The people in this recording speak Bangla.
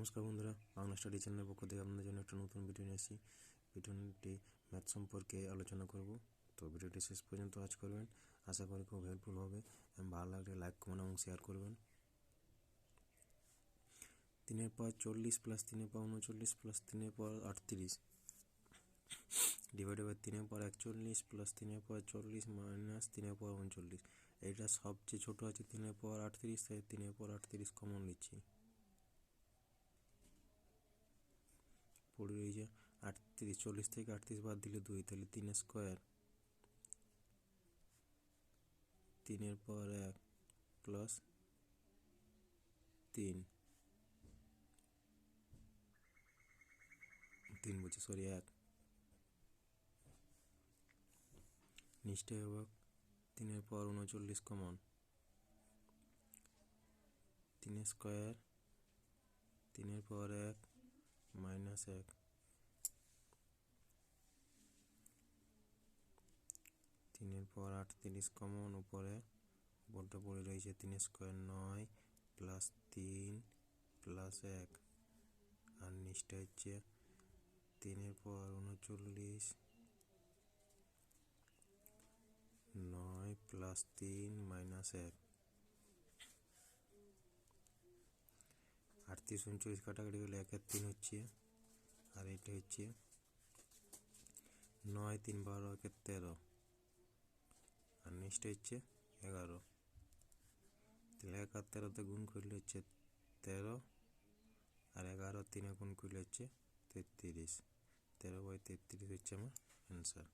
নমস্কার বন্ধুরা, বাংলা স্টাডি চ্যানেলের পক্ষ থেকে আপনাদের জন্য একটা নতুন ভিডিও নিয়ে এসেছি। ভিডিওটি ম্যাথ সম্পর্কে আলোচনা করব। তো ভিডিওটি শেষ পর্যন্ত ওয়াচ করবেন, আশা করি খুব হেল্পফুল হবে। ভালো লাগলে লাইক কমেন্ট এবং শেয়ার করবেন। 3 × 40 plus 3 × 39 plus 3 × 38 divided by 3 × 41 plus 3 × 40 minus 3 × 39। এইটা সবচেয়ে ছোটো আছে 3 × 38, তাই 3 × 38 কমন নিচ্ছি। পড়ে রয়েছে 38, 40 থেকে 38 বাদ দিলে 2, তাহলে 3 স্কোয়ার 3 × 1 প্লাস 3 1 নিচটাই হবে 3 × 39 কমন, 3 স্কোয়ার 3 × 1 মাইনাস 1, 3 × 38 কমন, উপরটা পড়ে রয়েছে 3 স্কোয়ার 9 প্লাস 3 প্লাস 1, আর নিচটা হচ্ছে 3 × 39 9 প্লাস 3 মাইনাস 1। 38 39 কাটাকাটি গেলে 1 আর 3 হচ্ছে, আর এটা হচ্ছে 9 3 12 1 13, আর নিচটা হচ্ছে 11। তাহলে 1 আর 13তে গুণ করলে হচ্ছে 13, আর 11 3 গুণ করলে হচ্ছে 33। 13/33 হচ্ছে আমার অ্যান্সার।